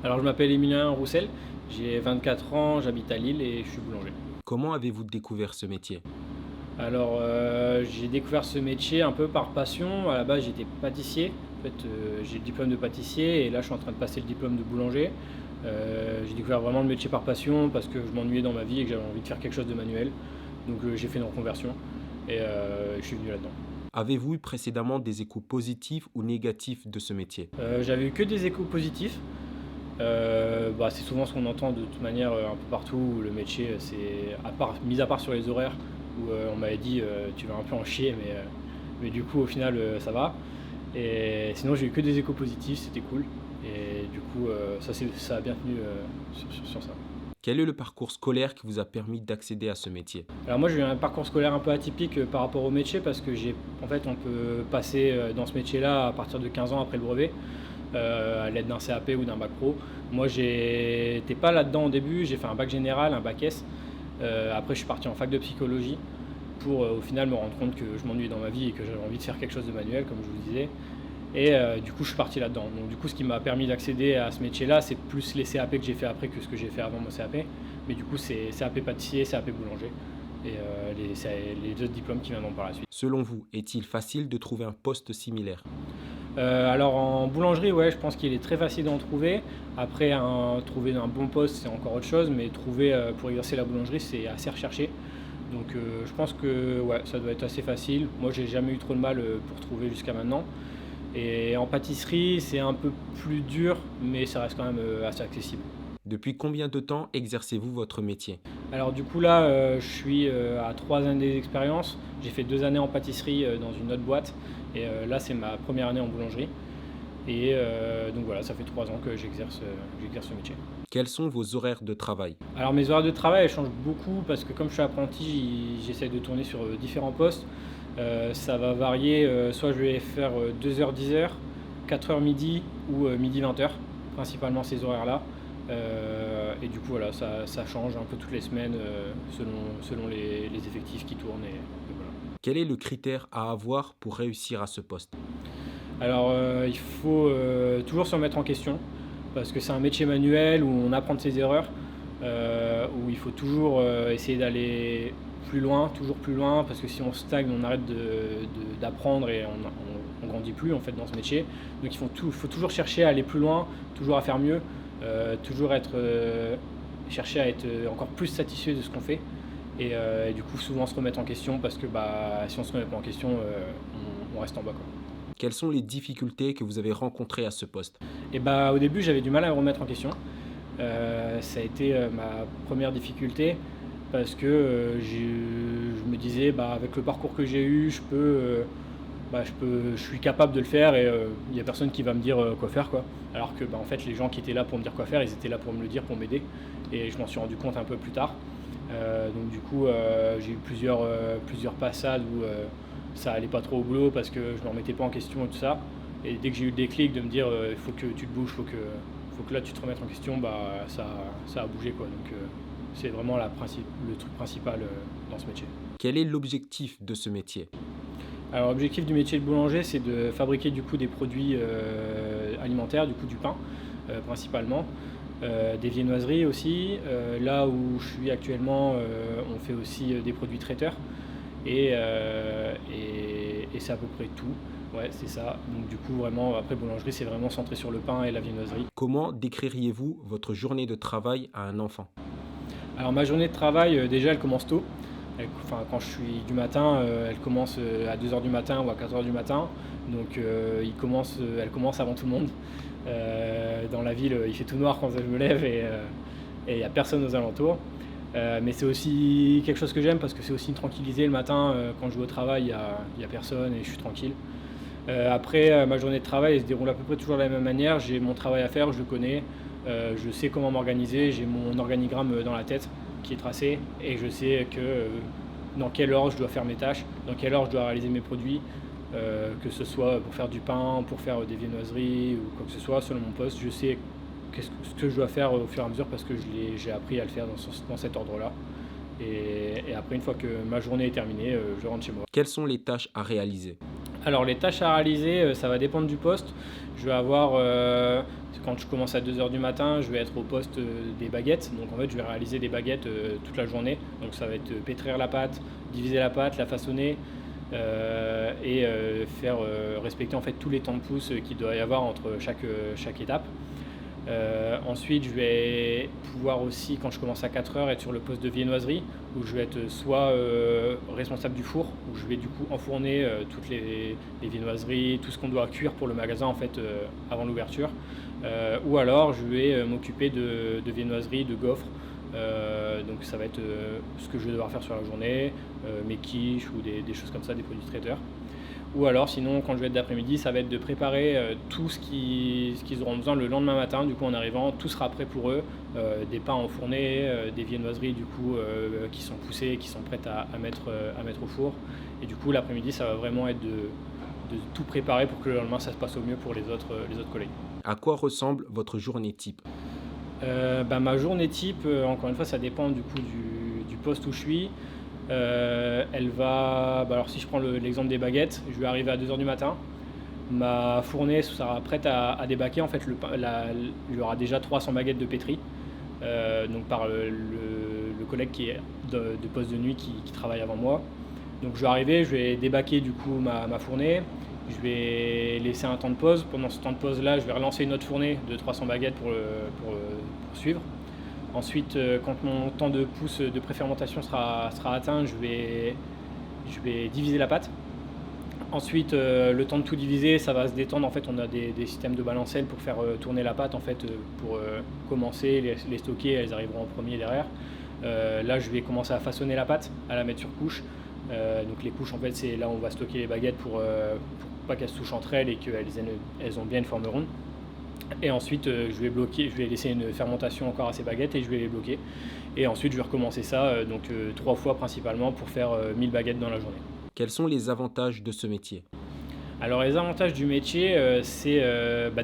Alors je m'appelle Emilien Roussel, j'ai 24 ans, j'habite à Lille et je suis boulanger. Comment avez-vous découvert ce métier? Alors j'ai découvert ce métier un peu par passion. À la base j'étais pâtissier. En fait j'ai le diplôme de pâtissier et là je suis en train de passer le diplôme de boulanger. J'ai découvert vraiment le métier par passion parce que je m'ennuyais dans ma vie et que j'avais envie de faire quelque chose de manuel. Donc j'ai fait une reconversion et je suis venu là-dedans. Avez-vous eu précédemment des échos positifs ou négatifs de ce métier? J'avais eu que des échos positifs. C'est souvent ce qu'on entend de toute manière un peu partout où le métier, c'est mis à part sur les horaires où on m'avait dit tu vas un peu en chier, mais du coup au final ça va. Et sinon j'ai eu que des échos positifs, c'était cool. Et du coup ça a bien tenu sur ça. Quel est le parcours scolaire qui vous a permis d'accéder à ce métier? Alors moi j'ai eu un parcours scolaire un peu atypique par rapport au métier parce que en fait on peut passer dans ce métier-là à partir de 15 ans après le brevet. À l'aide d'un CAP ou d'un bac pro. Moi, j'étais pas là-dedans au début, j'ai fait un bac général, un bac S. Après, je suis parti en fac de psychologie pour au final me rendre compte que je m'ennuyais dans ma vie et que j'avais envie de faire quelque chose de manuel, comme je vous disais. Et du coup, je suis parti là-dedans. Donc, du coup, ce qui m'a permis d'accéder à ce métier-là, c'est plus les CAP que j'ai fait après que ce que j'ai fait avant mon CAP. Mais du coup, c'est CAP pâtissier, CAP boulanger et c'est les autres diplômes qui viendront par la suite. Selon vous, est-il facile de trouver un poste similaire? Alors en boulangerie, ouais, je pense qu'il est très facile d'en trouver. Après, trouver un bon poste, c'est encore autre chose, mais trouver pour exercer la boulangerie, c'est assez recherché. Donc je pense que ouais, ça doit être assez facile. Moi, j'ai jamais eu trop de mal pour trouver jusqu'à maintenant. Et en pâtisserie, c'est un peu plus dur, mais ça reste quand même assez accessible. Depuis combien de temps exercez-vous votre métier? Alors du coup là, je suis à 3 années d'expérience. J'ai fait 2 années en pâtisserie dans une autre boîte. Et là, c'est ma première année en boulangerie. Et donc voilà, ça fait 3 ans que j'exerce ce métier. Quels sont vos horaires de travail? Alors mes horaires de travail, elles changent beaucoup parce que comme je suis apprenti, j'essaie de tourner sur différents postes. Ça va varier, soit je vais faire 2h-10h, 4h midi ou midi 20h, principalement ces horaires-là. Et du coup voilà, ça change un peu toutes les semaines selon les effectifs qui tournent et voilà. Quel est le critère à avoir pour réussir à ce poste? Alors, il faut toujours se remettre en question parce que c'est un métier manuel où on apprend de ses erreurs, où il faut toujours essayer d'aller plus loin, toujours plus loin, parce que si on stagne, on arrête d'apprendre et on grandit plus en fait dans ce métier. Donc il faut toujours chercher à aller plus loin, toujours à faire mieux, toujours chercher à être encore plus satisfait de ce qu'on fait. Et du coup, souvent se remettre en question parce que si on se remet pas en question, on reste en bas, quoi. Quelles sont les difficultés que vous avez rencontrées à ce poste? Et au début, j'avais du mal à me remettre en question. Ça a été ma première difficulté parce que je me disais, avec le parcours que j'ai eu, je suis capable de le faire et il n'y a personne qui va me dire quoi faire, quoi. Alors que en fait, les gens qui étaient là pour me dire quoi faire, ils étaient là pour me le dire, pour m'aider. Et je m'en suis rendu compte un peu plus tard. Donc du coup, j'ai eu plusieurs passades où ça allait pas trop au boulot parce que je me remettais pas en question et tout ça. Et dès que j'ai eu le déclic de me dire il faut que tu te bouges, faut que là tu te remettes en question, ça a bougé, quoi. Donc c'est vraiment le truc principal dans ce métier. Quel est l'objectif de ce métier? Alors l'objectif du métier de boulanger, c'est de fabriquer du coup des produits alimentaires, du coup du pain principalement, des viennoiseries aussi. Là où je suis actuellement, on fait aussi des produits traiteurs et c'est à peu près tout. Ouais, c'est ça. Donc du coup, vraiment, après boulangerie, c'est vraiment centré sur le pain et la viennoiserie. Comment décririez-vous votre journée de travail à un enfant? Alors ma journée de travail, déjà, elle commence tôt. Quand je suis du matin, elle commence à 2 heures du matin ou à 4 heures du matin. Donc elle commence avant tout le monde. Dans la ville, il fait tout noir quand je me lève et il n'y a personne aux alentours. Mais c'est aussi quelque chose que j'aime parce que c'est aussi me tranquilliser le matin. Quand je vais au travail, il y a personne et je suis tranquille. Après, ma journée de travail elle se déroule à peu près toujours de la même manière. J'ai mon travail à faire, je le connais, je sais comment m'organiser, j'ai mon organigramme dans la tête qui est tracé et je sais dans quelle ordre je dois faire mes tâches, dans quelle ordre je dois réaliser mes produits, que ce soit pour faire du pain, pour faire des viennoiseries ou quoi que ce soit, selon mon poste, je sais ce que je dois faire au fur et à mesure parce que j'ai appris à le faire dans cet ordre-là. Et après, une fois que ma journée est terminée, je rentre chez moi. Quelles sont les tâches à réaliser? Alors les tâches à réaliser, ça va dépendre du poste. Je vais avoir, quand je commence à 2 heures du matin, je vais être au poste, des baguettes. Donc en fait, je vais réaliser des baguettes, toute la journée. Donc ça va être, pétrir la pâte, diviser la pâte, la façonner, et faire, respecter en fait tous les temps de pouce, qu'il doit y avoir entre chaque étape. Ensuite, je vais pouvoir aussi, quand je commence à 4 heures, être sur le poste de viennoiserie, où je vais être soit responsable du four, où je vais du coup enfourner toutes les viennoiseries, tout ce qu'on doit cuire pour le magasin en fait avant l'ouverture. Ou alors je vais m'occuper de viennoiserie, de gaufres. Donc ça va être ce que je vais devoir faire sur la journée, mes quiches ou des choses comme ça, des produits traiteurs. Ou alors sinon quand je vais être d'après-midi, ça va être de préparer tout ce qu'ils auront besoin le lendemain matin. Du coup en arrivant, tout sera prêt pour eux. Des pains enfournés, des viennoiseries du coup qui sont poussées, qui sont prêtes à mettre au four. Et du coup l'après-midi, ça va vraiment être de tout préparer pour que le lendemain ça se passe au mieux pour les autres collègues. À quoi ressemble votre journée type? Ma journée type, encore une fois, ça dépend du coup du poste où je suis. Elle va, alors si je prends l'exemple des baguettes, je vais arriver à 2 heures du matin. Ma fournée sera prête à débaquer. En fait, il y aura déjà 300 baguettes de pétri, donc par le collègue qui est de poste de nuit qui travaille avant moi. Donc je vais arriver, je vais débaquer du coup ma fournée. Je vais laisser un temps de pause. Pendant ce temps de pause-là, je vais relancer une autre fournée de 300 baguettes pour suivre. Ensuite, quand mon temps de pouce de préfermentation sera atteint, je vais diviser la pâte. Ensuite, le temps de tout diviser, ça va se détendre. En fait, on a des systèmes de balancelle pour faire tourner la pâte, en fait, pour commencer, les stocker, elles arriveront en premier derrière. Là, je vais commencer à façonner la pâte, à la mettre sur couche. Donc les couches, en fait, c'est là où on va stocker les baguettes pour pas qu'elles se touchent entre elles et qu'elles ont bien une forme ronde. Et ensuite, je vais laisser une fermentation encore à ces baguettes et je vais les bloquer. Et ensuite, je vais recommencer ça, donc 3 fois principalement pour faire 1000 baguettes dans la journée. Quels sont les avantages de ce métier? Alors les avantages du métier, c'est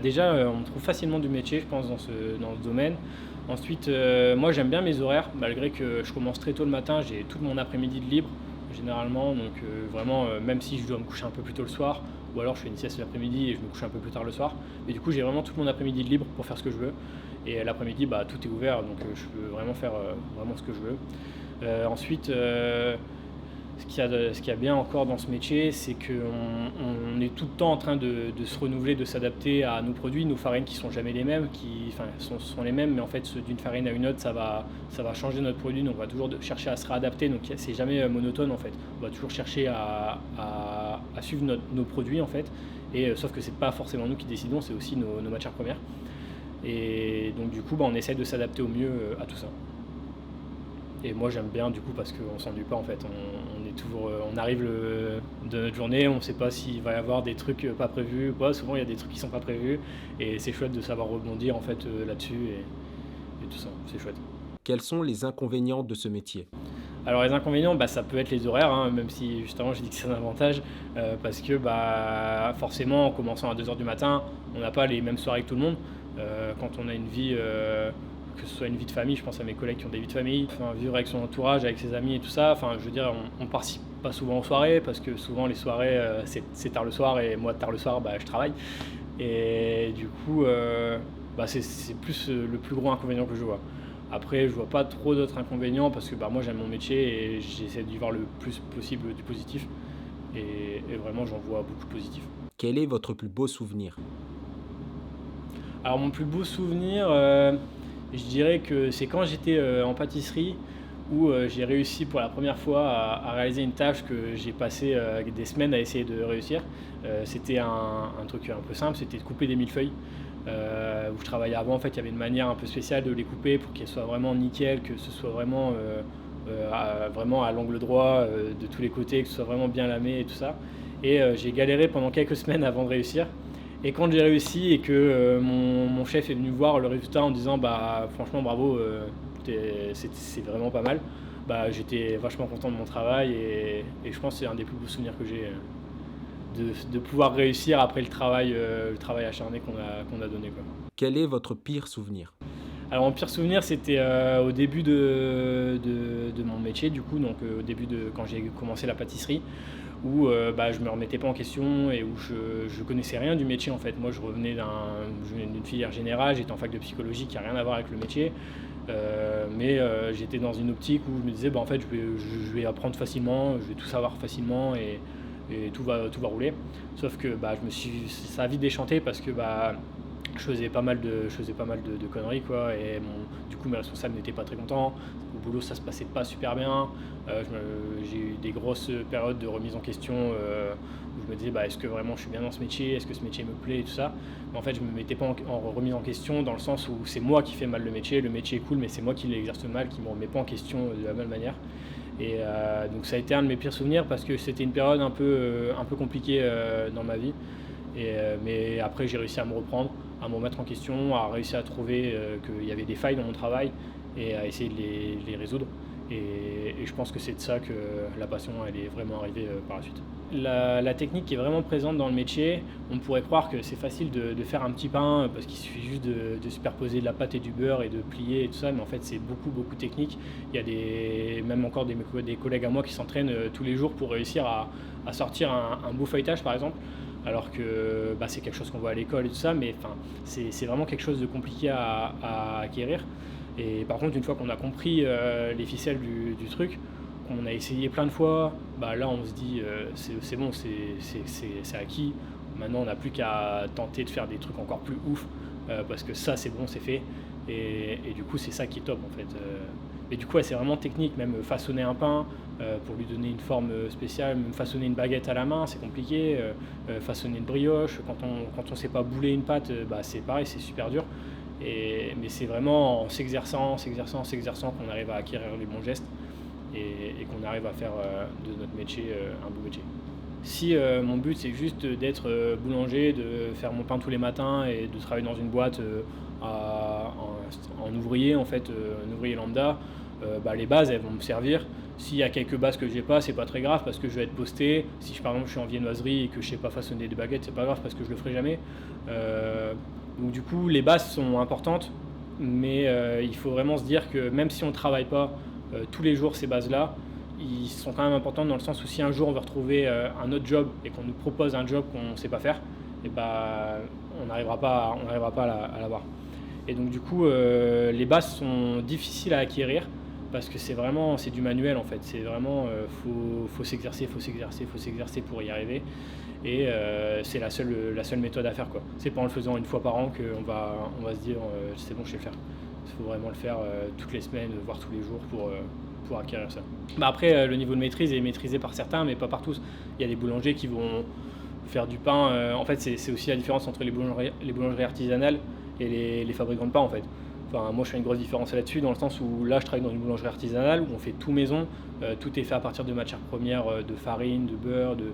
déjà on trouve facilement du métier, je pense, dans ce domaine. Ensuite, moi j'aime bien mes horaires, malgré que je commence très tôt le matin, j'ai tout mon après-midi de libre généralement, donc vraiment même si je dois me coucher un peu plus tôt le soir, ou alors je fais une sieste l'après-midi et je me couche un peu plus tard le soir, mais du coup j'ai vraiment tout mon après-midi de libre pour faire ce que je veux. Et l'après-midi, tout est ouvert, donc je peux vraiment faire vraiment ce que je veux. Ensuite, ce qu'il y a bien encore dans ce métier, c'est qu'on est tout le temps en train de se renouveler, de s'adapter à nos produits, nos farines qui sont jamais les mêmes, sont les mêmes, mais en fait d'une farine à une autre, ça va changer notre produit, donc on va toujours chercher à se réadapter, donc c'est jamais monotone en fait. On va toujours chercher à suivre nos produits en fait, et sauf que c'est pas forcément nous qui décidons, c'est aussi nos matières premières. Et donc du coup, on essaie de s'adapter au mieux à tout ça. Et moi j'aime bien du coup parce qu'on s'ennuie pas en fait, on est toujours, on arrive de notre journée, on ne sait pas s'il va y avoir des trucs pas prévus ou pas, souvent il y a des trucs qui sont pas prévus et c'est chouette de savoir rebondir en fait là-dessus et tout ça, c'est chouette. Quels sont les inconvénients de ce métier? Alors les inconvénients, ça peut être les horaires, hein, même si justement j'ai dit que c'est un avantage, parce que forcément en commençant à 2 heures du matin, on n'a pas les mêmes soirées que tout le monde. Quand on a une vie, que ce soit une vie de famille, je pense à mes collègues qui ont des vies de famille, vivre avec son entourage, avec ses amis et tout ça, je veux dire, on participe pas souvent aux soirées, parce que souvent les soirées, c'est tard le soir, et moi tard le soir, je travaille. Et du coup, c'est plus le plus gros inconvénient que je vois. Après, je vois pas trop d'autres inconvénients, parce que moi j'aime mon métier et j'essaie d'y voir le plus possible du positif. Et vraiment, j'en vois beaucoup de positif. Quel est votre plus beau souvenir? Alors mon plus beau souvenir, je dirais que c'est quand j'étais en pâtisserie, où j'ai réussi pour la première fois à réaliser une tâche que j'ai passé des semaines à essayer de réussir. C'était un truc un peu simple, c'était de couper des millefeuilles. Où je travaillais avant, en fait, il y avait une manière un peu spéciale de les couper pour qu'elles soient vraiment nickel, que ce soit vraiment, vraiment à l'angle droit de tous les côtés, que ce soit vraiment bien lamé et tout ça. Et j'ai galéré pendant quelques semaines avant de réussir. Et quand j'ai réussi et que mon chef est venu voir le résultat en disant franchement bravo, c'est vraiment pas mal, j'étais vachement content de mon travail et je pense que c'est un des plus beaux souvenirs que j'ai de pouvoir réussir après le travail acharné qu'on a donné, quoi. Quel est votre pire souvenir? Alors mon pire souvenir, c'était au début de mon métier, du coup, donc au début quand j'ai commencé la pâtisserie, où je me remettais pas en question et où je connaissais rien du métier en fait. Moi je venais d'une filière générale, j'étais en fac de psychologie qui a rien à voir avec le métier. Mais j'étais dans une optique où je me disais en fait je vais apprendre facilement, je vais tout savoir facilement et tout va rouler. Sauf que ça a vite déchanté parce que je faisais pas mal de conneries quoi, et du coup mes responsables n'étaient pas très contents. Au boulot ça se passait pas super bien. J'ai eu des grosses périodes de remise en question où je me disais est-ce que vraiment je suis bien dans ce métier, est-ce que ce métier me plaît et tout ça. Mais en fait je me mettais pas en remise en question dans le sens où c'est moi qui fais mal le métier est cool mais c'est moi qui l'exerce mal, qui me remet pas en question de la même manière. Et donc ça a été un de mes pires souvenirs parce que c'était une période un peu compliquée dans ma vie. Mais après j'ai réussi à me reprendre, à me remettre en question, à réussir à trouver qu'il y avait des failles dans mon travail et à essayer de les résoudre. Et je pense que c'est de ça que la passion elle est vraiment arrivée par la suite. La technique est vraiment présente dans le métier. On pourrait croire que c'est facile de faire un petit pain parce qu'il suffit juste de superposer de la pâte et du beurre et de plier et tout ça, mais en fait c'est beaucoup technique. Il y a même encore des collègues à moi qui s'entraînent tous les jours pour réussir à sortir un beau feuilletage par exemple, alors que c'est quelque chose qu'on voit à l'école et tout ça, mais c'est vraiment quelque chose de compliqué à acquérir. Et par contre, une fois qu'on a compris les ficelles du truc, qu'on a essayé plein de fois, là on se dit c'est bon, c'est acquis. Maintenant on n'a plus qu'à tenter de faire des trucs encore plus ouf, parce que ça c'est bon, c'est fait. Et du coup c'est ça qui est top en fait. Mais du coup c'est vraiment technique, même façonner un pain pour lui donner une forme spéciale, même façonner une baguette à la main c'est compliqué, façonner une brioche, quand on sait pas bouler une pâte, c'est pareil, c'est super dur. Mais c'est vraiment en s'exerçant qu'on arrive à acquérir les bons gestes et qu'on arrive à faire de notre métier un beau métier. Si mon but c'est juste d'être boulanger, de faire mon pain tous les matins et de travailler dans une boîte en ouvrier en fait, un ouvrier lambda, les bases elles vont me servir. S'il y a quelques bases que j'ai pas, c'est pas très grave parce que je vais être posté. Si par exemple je suis en viennoiserie et que je sais pas façonner des baguettes, c'est pas grave parce que je le ferai jamais. Donc du coup les bases sont importantes, mais il faut vraiment se dire que même si on ne travaille pas tous les jours ces bases-là, ils sont quand même importantes dans le sens où si un jour on veut retrouver un autre job et qu'on nous propose un job qu'on ne sait pas faire, on n'arrivera pas à l'avoir. Et donc du coup les bases sont difficiles à acquérir parce que c'est du manuel en fait. C'est vraiment faut s'exercer pour y arriver. Et c'est la seule méthode à faire quoi. C'est pas en le faisant une fois par an qu'on va se dire c'est bon je sais le faire. Il faut vraiment le faire toutes les semaines, voire tous les jours pour acquérir ça. Après le niveau de maîtrise est maîtrisé par certains mais pas par tous. Il y a des boulangers qui vont faire du pain. En fait c'est aussi la différence entre les boulangeries artisanales et les fabricants de pain en fait. Enfin, moi je fais une grosse différence là-dessus dans le sens où là je travaille dans une boulangerie artisanale où on fait tout maison, tout est fait à partir de matières premières, de farine, de beurre, de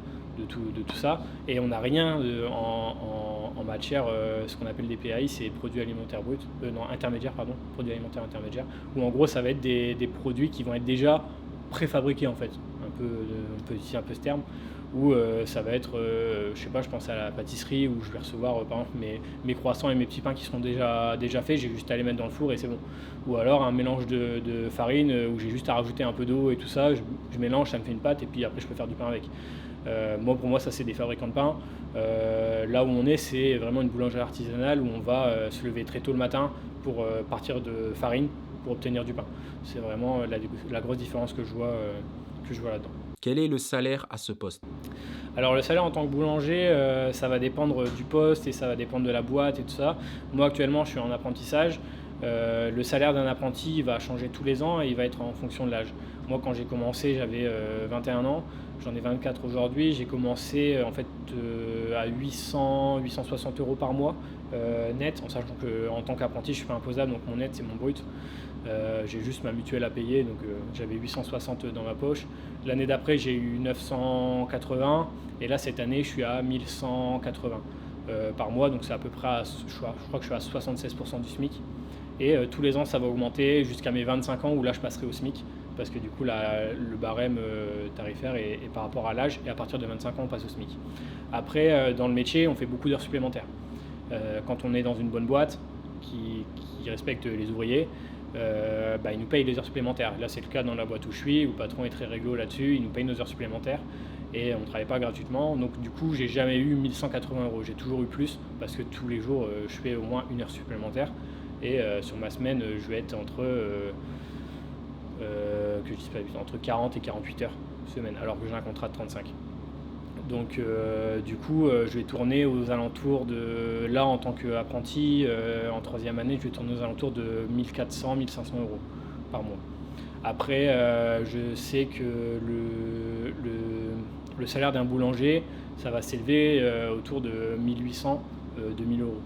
tout ça, et on n'a rien en matière, ce qu'on appelle des PAI, c'est produits alimentaires bruts, intermédiaires, produits alimentaires intermédiaires, où en gros ça va être des produits qui vont être déjà préfabriqués en fait, on peut utiliser un peu ce terme, où ça va être, je pense à la pâtisserie où je vais recevoir par exemple mes croissants et mes petits pains qui seront déjà faits, j'ai juste à les mettre dans le four et c'est bon. Ou alors un mélange de farine où j'ai juste à rajouter un peu d'eau et tout ça, je mélange, ça me fait une pâte et puis après je peux faire du pain avec. Pour moi ça c'est des fabricants de pain. Là où on est c'est vraiment une boulangerie artisanale où on va se lever très tôt le matin pour partir de farine pour obtenir du pain. C'est vraiment la grosse différence que je vois là-dedans. Quel est le salaire à ce poste? Alors le salaire en tant que boulanger, ça va dépendre du poste et ça va dépendre de la boîte et tout ça. Moi actuellement je suis en apprentissage. Le salaire d'un apprenti va changer tous les ans et il va être en fonction de l'âge. Moi quand j'ai commencé j'avais 21 ans, j'en ai 24 aujourd'hui. J'ai commencé à 860 € par mois net, en sachant qu'en tant qu'apprenti je suis pas imposable donc mon net c'est mon brut. J'ai juste ma mutuelle à payer, donc j'avais 860 dans ma poche. L'année d'après j'ai eu 980 et là cette année je suis à 1180 par mois, donc c'est à peu près je crois que je suis à 76% du SMIC. Et tous les ans ça va augmenter jusqu'à mes 25 ans où là je passerai au SMIC parce que du coup le barème tarifaire est par rapport à l'âge et à partir de 25 ans on passe au SMIC. Après dans le métier on fait beaucoup d'heures supplémentaires. Quand on est dans une bonne boîte qui respecte les ouvriers, ils nous payent des heures supplémentaires. Là c'est le cas dans la boîte où je suis, où le patron est très réglo là-dessus, il nous paye nos heures supplémentaires et on ne travaille pas gratuitement. Donc du coup, j'ai jamais eu 1180 euros. J'ai toujours eu plus parce que tous les jours, je fais au moins 1 heure supplémentaire. Et sur ma semaine, je vais être que je dise pas, entre 40 et 48 heures semaine, alors que j'ai un contrat de 35. Donc du coup, je vais tourner aux alentours de, là en tant qu'apprenti, en troisième année, je vais tourner aux alentours de 1400-1500 euros par mois. Après, je sais que le salaire d'un boulanger, ça va s'élever autour de 1800-2000 euros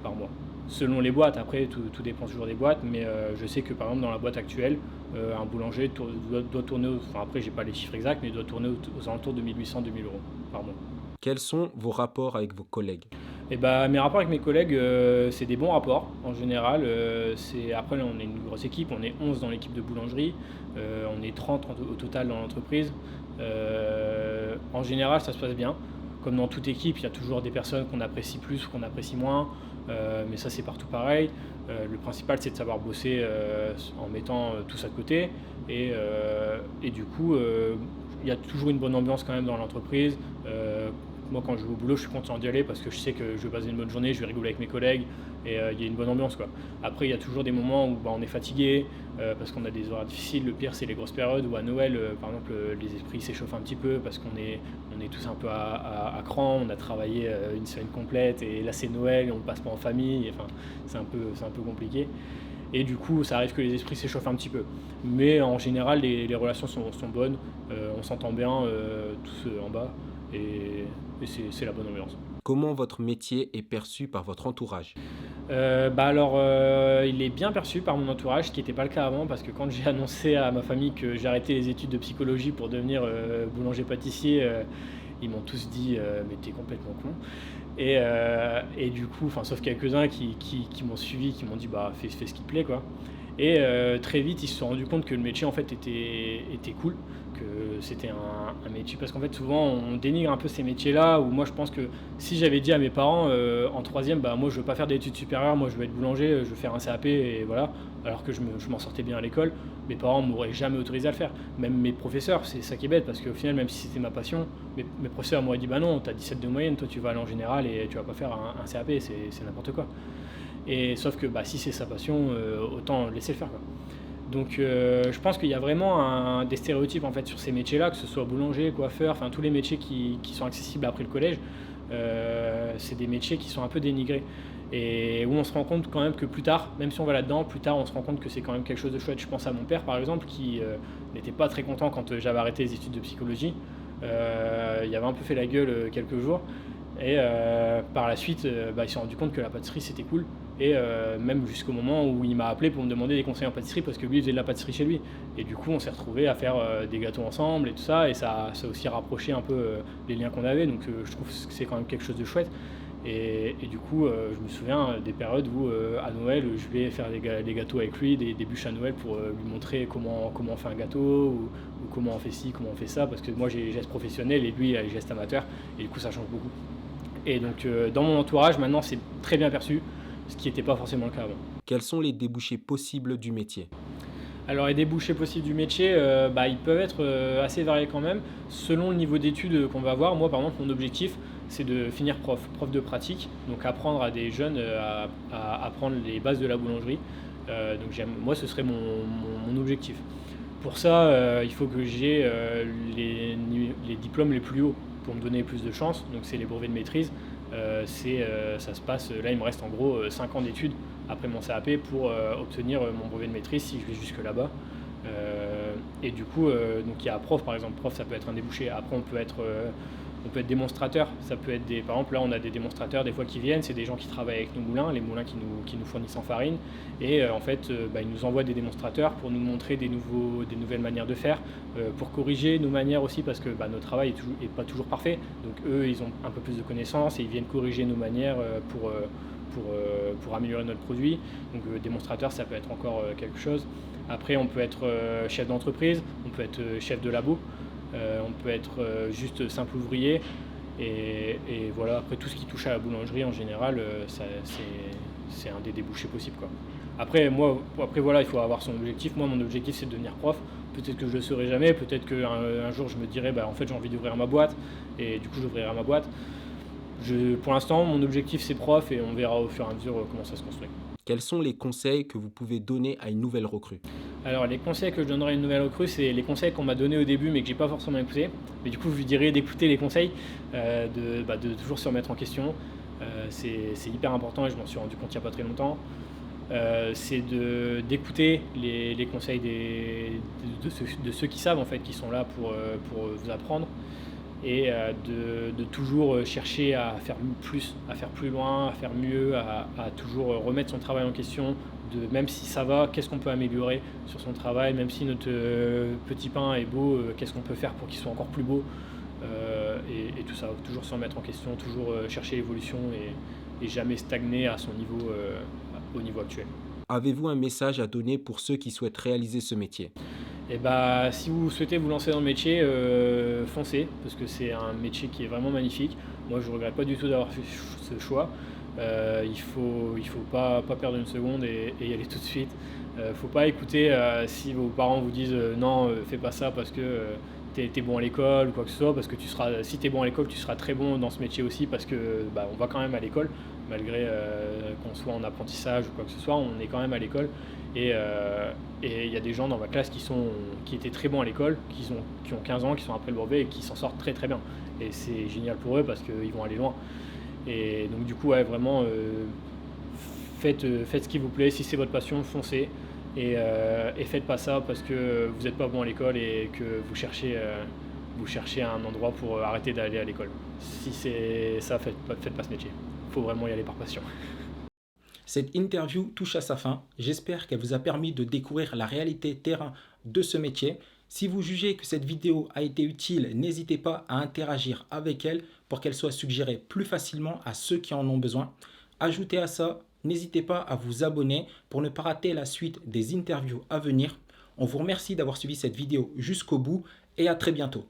par mois. Selon les boîtes, après tout dépend toujours des boîtes, mais je sais que par exemple dans la boîte actuelle, un boulanger doit tourner, enfin après j'ai pas les chiffres exacts, mais il doit tourner aux alentours de 1800-2000 euros par mois. Quels sont vos rapports avec vos collègues? Et bah, mes rapports avec mes collègues, c'est des bons rapports en général. Après, on est une grosse équipe, on est 11 dans l'équipe de boulangerie, on est 30 au total dans l'entreprise. En général, ça se passe bien. Comme dans toute équipe, il y a toujours des personnes qu'on apprécie plus ou qu'on apprécie moins, mais ça c'est partout pareil. Le principal c'est de savoir bosser en mettant tous à côté, et du coup il y a toujours une bonne ambiance quand même dans l'entreprise. Moi quand je vais au boulot, je suis content d'y aller parce que je sais que je vais passer une bonne journée, je vais rigoler avec mes collègues, et il y a une bonne ambiance quoi. Après il y a toujours des moments où on est fatigué parce qu'on a des horaires difficiles. Le pire c'est les grosses périodes où à Noël par exemple les esprits s'échauffent un petit peu parce qu'on est tous un peu à cran, on a travaillé une semaine complète et là c'est Noël et on ne passe pas en famille, enfin c'est un peu compliqué. Et du coup, ça arrive que les esprits s'échauffent un petit peu. Mais en général, les relations sont bonnes, on s'entend bien tous en bas, et c'est la bonne ambiance. Comment votre métier est perçu par votre entourage? Il est bien perçu par mon entourage, ce qui n'était pas le cas avant, parce que quand j'ai annoncé à ma famille que j'ai arrêté les études de psychologie pour devenir boulanger-pâtissier, ils m'ont tous dit mais t'es complètement con. Et du coup, sauf quelques-uns qui m'ont suivi, qui m'ont dit bah fais ce qui te plaît quoi. Et très vite, ils se sont rendus compte que le métier en fait était cool, que c'était un métier. Parce qu'en fait, souvent, on dénigre un peu ces métiers-là, où moi, je pense que si j'avais dit à mes parents en troisième, bah moi, je veux pas faire d'études supérieures, moi, je veux être boulanger, je veux faire un CAP, et voilà, alors que je m'en sortais bien à l'école, mes parents m'auraient jamais autorisé à le faire. Même mes professeurs, c'est ça qui est bête, parce qu'au final, même si c'était ma passion, mes professeurs m'auraient dit bah non, t'as 17 de moyenne, toi, tu vas aller en général et tu vas pas faire un CAP, c'est n'importe quoi. Et sauf que bah, si c'est sa passion, autant laisser le faire quoi. Donc je pense qu'il y a vraiment des stéréotypes en fait sur ces métiers-là, que ce soit boulanger, coiffeur, enfin tous les métiers qui sont accessibles après le collège, c'est des métiers qui sont un peu dénigrés. Et où on se rend compte quand même que plus tard, même si on va là-dedans, plus tard on se rend compte que c'est quand même quelque chose de chouette. Je pense à mon père par exemple qui n'était pas très content quand j'avais arrêté les études de psychologie. Il avait un peu fait la gueule quelques jours. Et par la suite, il s'est rendu compte que la pâtisserie c'était cool. Et même jusqu'au moment où il m'a appelé pour me demander des conseils en pâtisserie parce que lui il faisait de la pâtisserie chez lui. Et du coup on s'est retrouvés à faire des gâteaux ensemble et tout ça. Et ça a aussi rapproché un peu les liens qu'on avait. Donc je trouve que c'est quand même quelque chose de chouette. Et du coup je me souviens des périodes où à Noël je vais faire des gâteaux avec lui, des bûches à Noël pour lui montrer comment on fait un gâteau ou comment on fait ci, comment on fait ça. Parce que moi j'ai les gestes professionnels et lui il a les gestes amateurs. Et du coup ça change beaucoup. Et donc dans mon entourage maintenant c'est très bien perçu, ce qui n'était pas forcément le cas avant. Quels sont les débouchés possibles du métier? Alors les débouchés possibles du métier, ils peuvent être assez variés quand même, selon le niveau d'études qu'on va avoir. Moi par exemple mon objectif c'est de finir prof de pratique, donc apprendre à des jeunes à apprendre les bases de la boulangerie. Moi ce serait mon objectif. Pour ça il faut que j'ai les diplômes les plus hauts pour me donner plus de chance, donc c'est les brevets de maîtrise. Ça se passe, là il me reste en gros 5 ans d'études après mon CAP pour obtenir mon brevet de maîtrise si je vais jusque là-bas. Et du coup, donc il y a prof par exemple, prof ça peut être un débouché. Après on peut être démonstrateur, ça peut être par exemple là on a des démonstrateurs des fois qui viennent, c'est des gens qui travaillent avec nos moulins, les moulins qui nous fournissent en farine, et en fait ils nous envoient des démonstrateurs pour nous montrer des nouvelles manières de faire, pour corriger nos manières aussi parce que notre travail est pas toujours parfait, donc eux ils ont un peu plus de connaissances et ils viennent corriger nos manières pour améliorer notre produit. Donc démonstrateur ça peut être encore quelque chose. Après on peut être chef d'entreprise, on peut être chef de labo. On peut être juste simple ouvrier et voilà, après tout ce qui touche à la boulangerie en général, c'est un des débouchés possibles, quoi. Après, voilà, il faut avoir son objectif. Moi, mon objectif, c'est de devenir prof. Peut-être que je le serai jamais, peut-être qu'un jour, je me dirai, en fait, j'ai envie d'ouvrir ma boîte, et du coup, j'ouvrirai ma boîte. Pour l'instant, mon objectif, c'est prof, et on verra au fur et à mesure comment ça se construit. Quels sont les conseils que vous pouvez donner à une nouvelle recrue? Alors, les conseils que je donnerai à une nouvelle recrue, c'est les conseils qu'on m'a donnés au début, mais que j'ai pas forcément écouté. Mais du coup, je lui dirais d'écouter les conseils, de toujours se remettre en question. C'est hyper important, et je m'en suis rendu compte il n'y a pas très longtemps. C'est d'écouter les conseils de ceux qui savent, en fait, qui sont là pour vous apprendre, et de toujours chercher à faire plus, à faire plus loin, à faire mieux, à toujours remettre son travail en question, même si ça va, qu'est-ce qu'on peut améliorer sur son travail, même si notre petit pain est beau, qu'est-ce qu'on peut faire pour qu'il soit encore plus beau, et tout ça, toujours se remettre en question, toujours chercher l'évolution, et jamais stagner à son niveau, au niveau actuel. Avez-vous un message à donner pour ceux qui souhaitent réaliser ce métier? Et si vous souhaitez vous lancer dans le métier, foncez, parce que c'est un métier qui est vraiment magnifique. Moi, je ne regrette pas du tout d'avoir fait ce choix. Il faut pas perdre une seconde, et y aller tout de suite. Faut pas écouter si vos parents vous disent non, fais pas ça parce que t'es bon à l'école ou quoi que ce soit, parce que si t'es bon à l'école, tu seras très bon dans ce métier aussi, parce que on va quand même à l'école, malgré qu'on soit en apprentissage ou quoi que ce soit, on est quand même à l'école. Et il y a des gens dans ma classe qui étaient très bons à l'école, qui ont 15 ans, qui sont après le brevet, et qui s'en sortent très très bien. Et c'est génial pour eux, parce qu'ils vont aller loin. Et donc du coup, ouais, vraiment, faites ce qui vous plaît. Si c'est votre passion, foncez. Et faites pas ça parce que vous n'êtes pas bon à l'école, et que vous cherchez un endroit pour arrêter d'aller à l'école. Si c'est ça, faites pas ce métier. Il faut vraiment y aller par passion. Cette interview touche à sa fin. J'espère qu'elle vous a permis de découvrir la réalité terrain de ce métier. Si vous jugez que cette vidéo a été utile, n'hésitez pas à interagir avec elle pour qu'elle soit suggérée plus facilement à ceux qui en ont besoin. Ajoutez à ça, n'hésitez pas à vous abonner pour ne pas rater la suite des interviews à venir. On vous remercie d'avoir suivi cette vidéo jusqu'au bout, et à très bientôt.